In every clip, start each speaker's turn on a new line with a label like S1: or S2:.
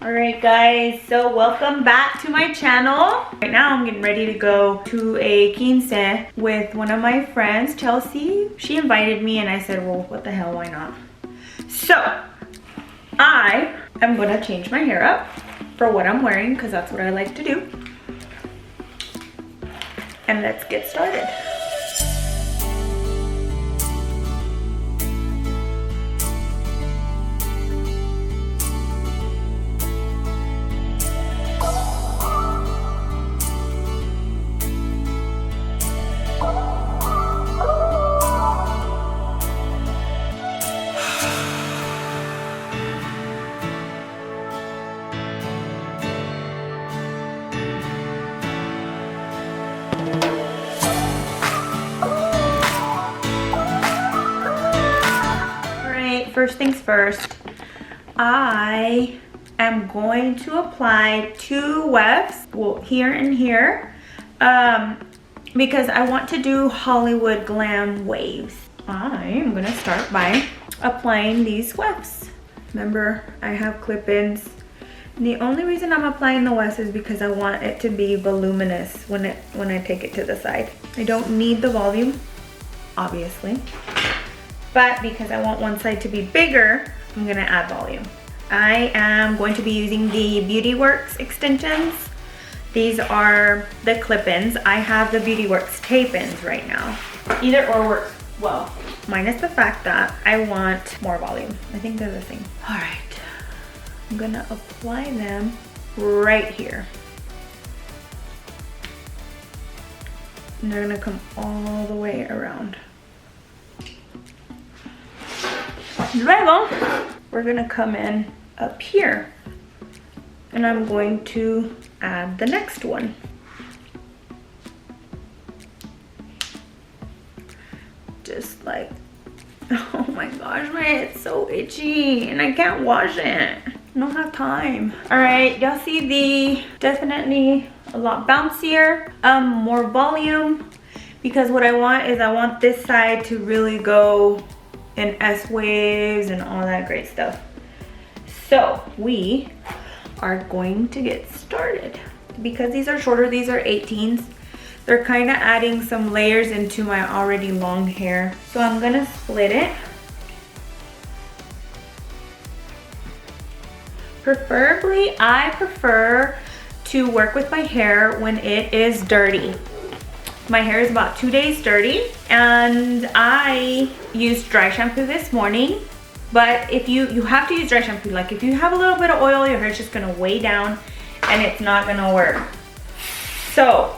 S1: Alright guys, so welcome back to my channel. Right now I'm getting ready to go to a quince with one of my friends, Chelsea. She invited me and I said, well, what the hell, why not? So, I am gonna change my hair up for what I'm wearing because that's what I like to do. And let's get started. First things first, I am going to apply 2 wefts, well, here and here, because I want to do Hollywood glam waves. I am gonna start by applying these wefts. Remember, I have clip-ins. The only reason I'm applying the wefts is because I want it to be voluminous when I take it to the side. I don't need the volume, obviously. But because I want one side to be bigger, I'm gonna add volume. I am going to be using the Beauty Works extensions. These are the clip-ins. I have the Beauty Works tape-ins right now. Either or works well, minus the fact that I want more volume. I think they're the same. All right, I'm gonna apply them right here. And they're gonna come all the way around. Luego, we're gonna come in up here and I'm going to add the next one. Just like, oh my gosh, my head's so itchy and I can't wash it. I don't have time. All right, y'all see the definitely a lot bouncier, more volume, because what I want is I want this side to really go and S waves and all that great stuff. So we are going to get started. Because these are shorter, these are 18s, they're kind of adding some layers into my already long hair. So I'm gonna split it. Preferably, I prefer to work with my hair when it is dirty. My hair is about 2 days dirty and I used dry shampoo this morning, but if you have to use dry shampoo. Like if you have a little bit of oil, your hair's just gonna weigh down and it's not gonna work. So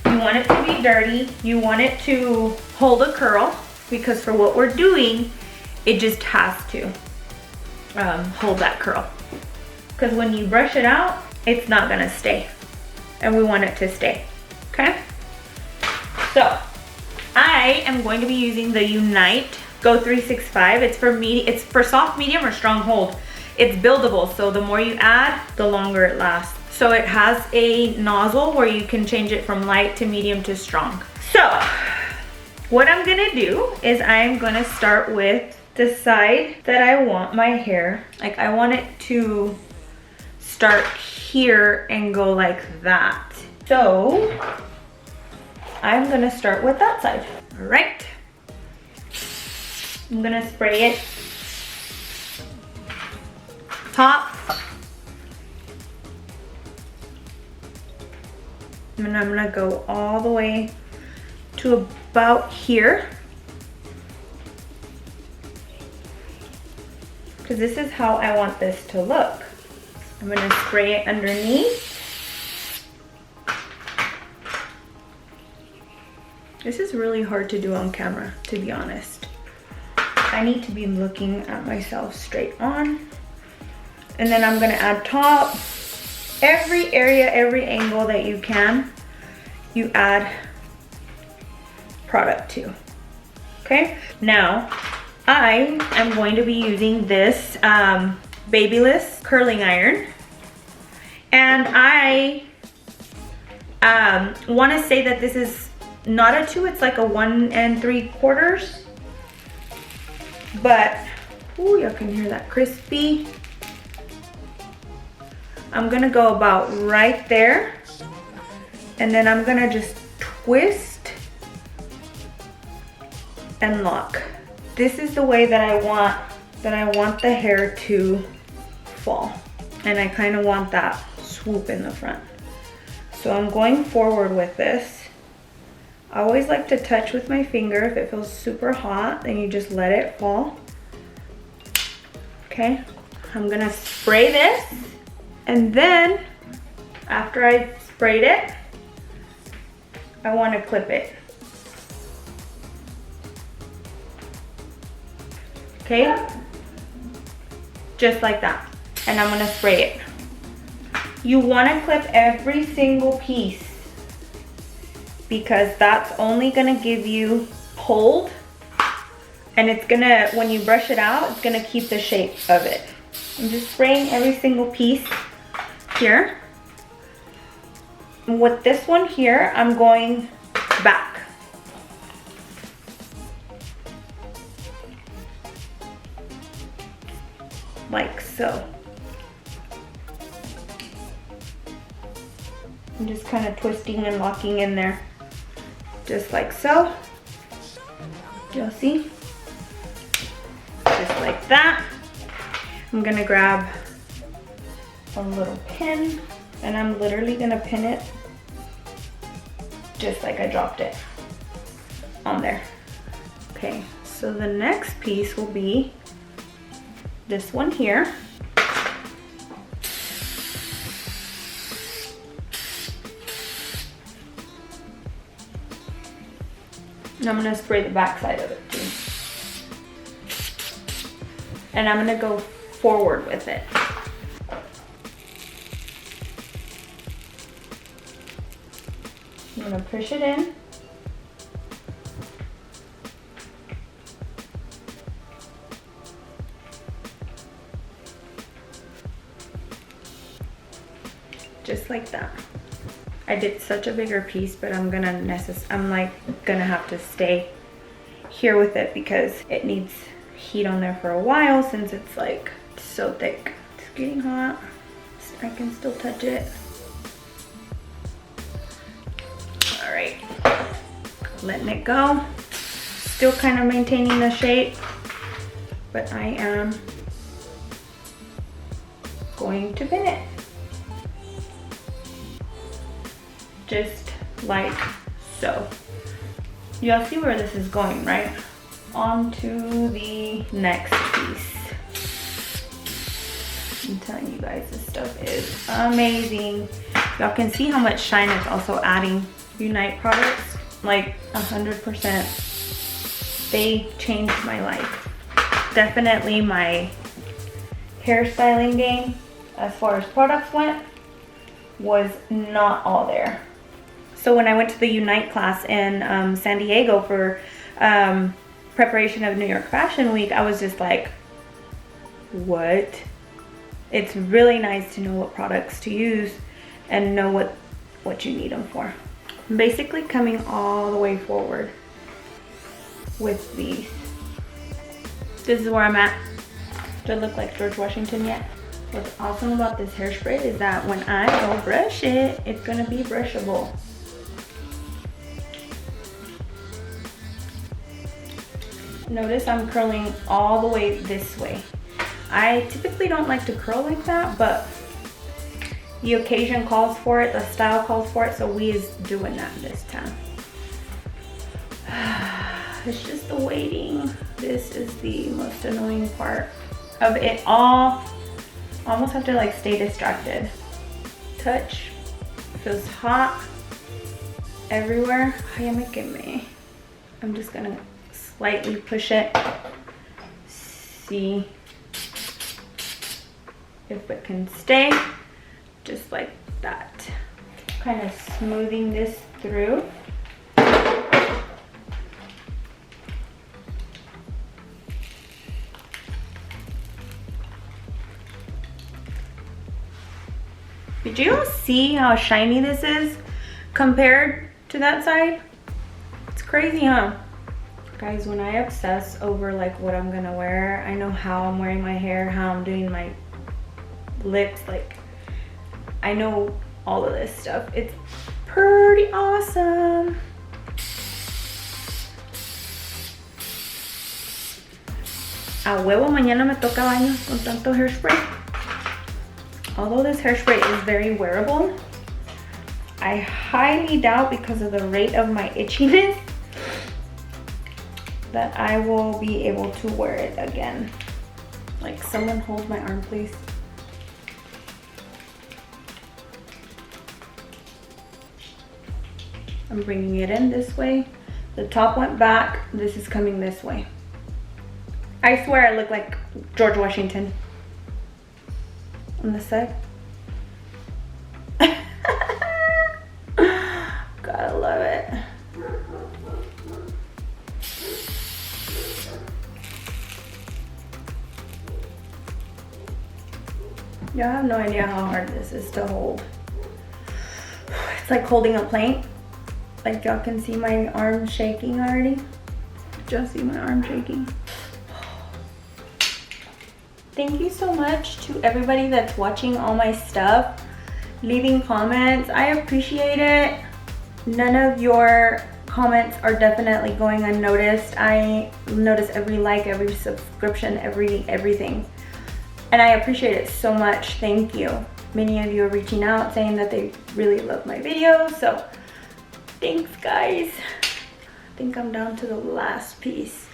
S1: you want it to be dirty, you want it to hold a curl, because for what we're doing, it just has to hold that curl. Because when you brush it out, it's not gonna stay, and we want it to stay, okay? So, I am going to be using the Unite Go 365. It's for soft, medium, or strong hold. It's buildable, so the more you add, the longer it lasts. So it has a nozzle where you can change it from light to medium to strong. So, what I'm gonna do is I'm gonna start with the side that I want my hair. Like I want it to start here and go like that. So, I'm gonna start with that side. All right. I'm gonna spray it top. And I'm gonna go all the way to about here. Because this is how I want this to look. I'm gonna spray it underneath. This is really hard to do on camera, to be honest. I need to be looking at myself straight on. And then I'm gonna add top. Every area, every angle that you can, you add product to, okay? Now, I am going to be using this Babyless curling iron. And I want to say that this is not a 2, it's like a 1 3/4. But, ooh, y'all can hear that crispy. I'm gonna go about right there, and then I'm gonna just twist and lock. This is the way that I want the hair to fall. And I kind of want that swoop in the front. So I'm going forward with this. I always like to touch with my finger. If it feels super hot, then you just let it fall. Okay, I'm gonna spray this. And then after I sprayed it, I want to clip it. Okay, just like that. And I'm gonna spray it. You wanna clip every single piece because that's only gonna give you hold, and it's gonna, when you brush it out, it's gonna keep the shape of it. I'm just spraying every single piece here. With this one here, I'm going back. Like so. I'm just kind of twisting and locking in there. Just like so. You'll see. Just like that. I'm gonna grab a little pin, and I'm literally gonna pin it just like I dropped it on there. Okay, so the next piece will be this one here. And I'm gonna spray the back side of it too. And I'm gonna go forward with it. I'm gonna push it in. Just like that. I did such a bigger piece, but I'm gonna have to stay here with it because it needs heat on there for a while since it's like so thick. It's getting hot. I can still touch it. All right, letting it go. Still kind of maintaining the shape, but I am going to pin it. Just like so. Y'all see where this is going, right? On to the next piece. I'm telling you guys, this stuff is amazing. Y'all can see how much shine it's also adding. Unite products, like 100%. They changed my life. Definitely my hairstyling game, as far as products went, was not all there. So when I went to the Unite class in San Diego for preparation of New York Fashion Week, I was just like, what? It's really nice to know what products to use and know what you need them for. I'm basically coming all the way forward with these. This is where I'm at. Do I look like George Washington yet? What's awesome about this hairspray is that when I go brush it, it's gonna be brushable. Notice I'm curling all the way this way. I typically don't like to curl like that, but the occasion calls for it, the style calls for it, so we is doing that this time. It's just the waiting. This is the most annoying part of it all. I almost have to like stay distracted. Touch, feels hot everywhere. I'm just gonna slightly push it, see if it can stay, just like that. Kind of smoothing this through. Did you see how shiny this is compared to that side? It's crazy, huh? Guys, when I obsess over like what I'm gonna wear, I know how I'm wearing my hair, how I'm doing my lips, like I know all of this stuff. It's pretty awesome. A huevo, mañana me toca baño con tanto hairspray. Although this hairspray is very wearable, I highly doubt, because of the rate of my itchiness, that I will be able to wear it again. Like, someone hold my arm, please. I'm bringing it in this way. The top went back. This is coming this way. I swear I look like George Washington on this side. Gotta love it. Y'all have no idea how hard this is to hold. It's like holding a plank. Like, y'all can see my arm shaking already. Just see my arm shaking. Thank you so much to everybody that's watching all my stuff, leaving comments. I appreciate it. None of your comments are definitely going unnoticed. I notice every like, every subscription, everything. And I appreciate it so much. Thank you. Many of you are reaching out saying that they really love my videos. So thanks, guys. I think I'm down to the last piece.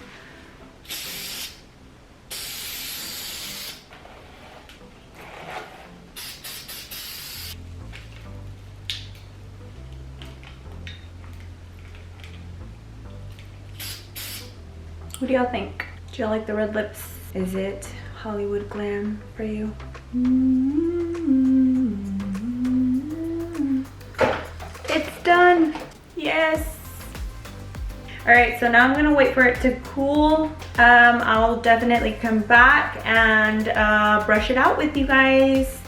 S1: What do y'all think? Do y'all like the red lips? Is it Hollywood glam for you? It's done. Yes. All right, so now I'm gonna wait for it to cool. I'll definitely come back and brush it out with you guys.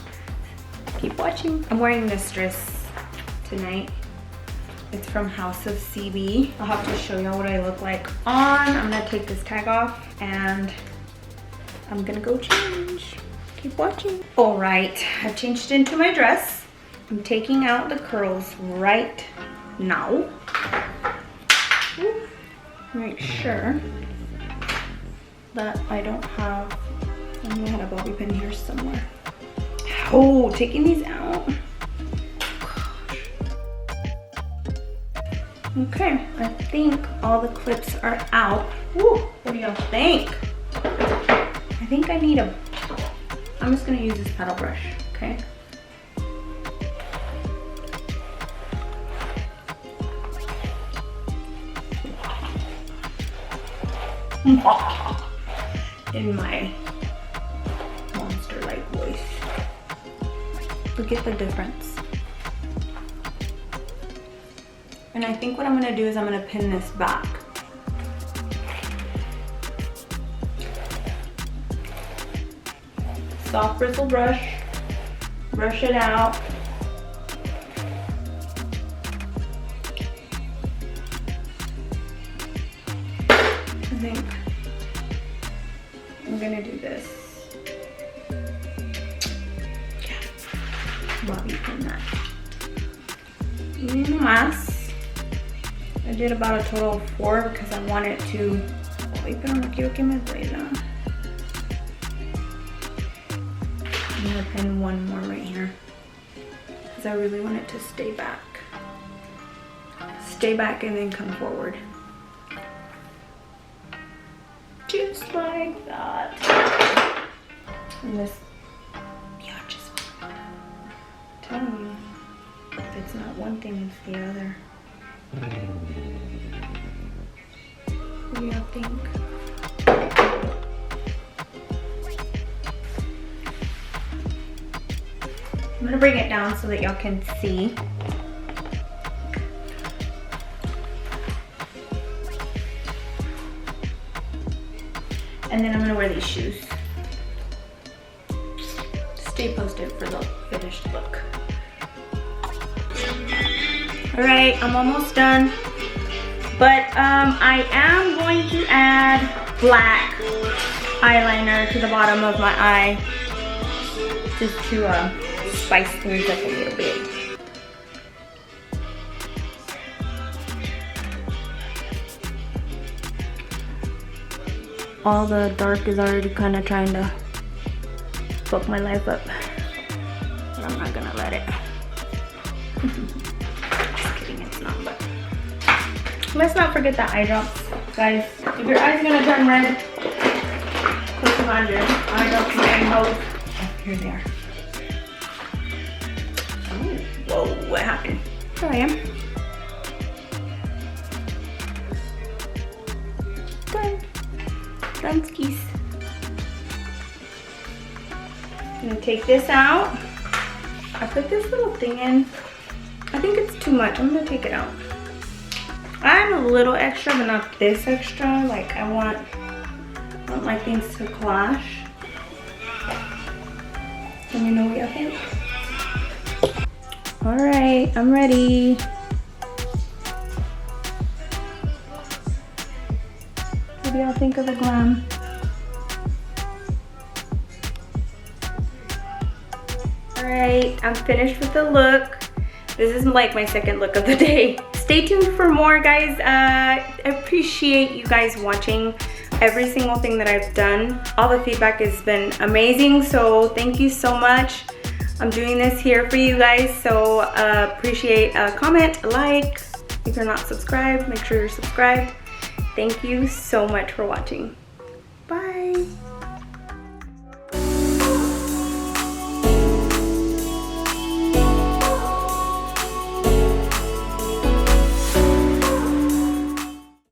S1: Keep watching. I'm wearing this dress tonight. It's from House of CB. I'll have to show y'all what I look like on. I'm gonna take this tag off and I'm gonna go change. Keep watching. All right, I've changed into my dress. I'm taking out the curls right now. Make sure that I don't have, I knew I had a bobby pin here somewhere. Oh, taking these out. Okay, I think all the clips are out. Woo, what do y'all think? I think I need I'm just gonna use this paddle brush, okay? In my monster-like voice. Look at the difference. And I think what I'm gonna do is I'm gonna pin this back. Soft bristle brush, brush it out. I think I'm gonna do this. Yeah, bobby pin that. Más. I did about a total of 4 because I wanted to. Ay, pero no quiero que me duela. I'm gonna pin one more right here because I really want it to stay back. Stay back and then come forward. Just like that. And this, yeah, just I'm telling you, if it's not one thing, it's the other. What do y'all think? I'm gonna bring it down so that y'all can see. And then I'm gonna wear these shoes. Stay posted for the finished look. All right, I'm almost done. But I am going to add black eyeliner to the bottom of my eye just to spice things up a little bit. All the dark is already kind of trying to fuck my life up. But I'm not gonna let it. Just kidding, it's not, but. Let's not forget the eye drops, guys. If your eyes are gonna turn red, put them on your eye drops and nose. Oh, here they are. Oh, whoa, what happened? There I am. Done. Done skis. I'm gonna take this out. I put this little thing in. I think it's too much. I'm gonna take it out. I'm a little extra, but not this extra. Like I want my things to clash. Let me know what you think. All right, I'm ready. What do y'all think of the GLAM? All right, I'm finished with the look. This is like my second look of the day. Stay tuned for more, guys. I appreciate you guys watching every single thing that I've done. All the feedback has been amazing, so thank you so much. I'm doing this here for you guys, so appreciate a comment, a like. If you're not subscribed, make sure you're subscribed. Thank you so much for watching. Bye.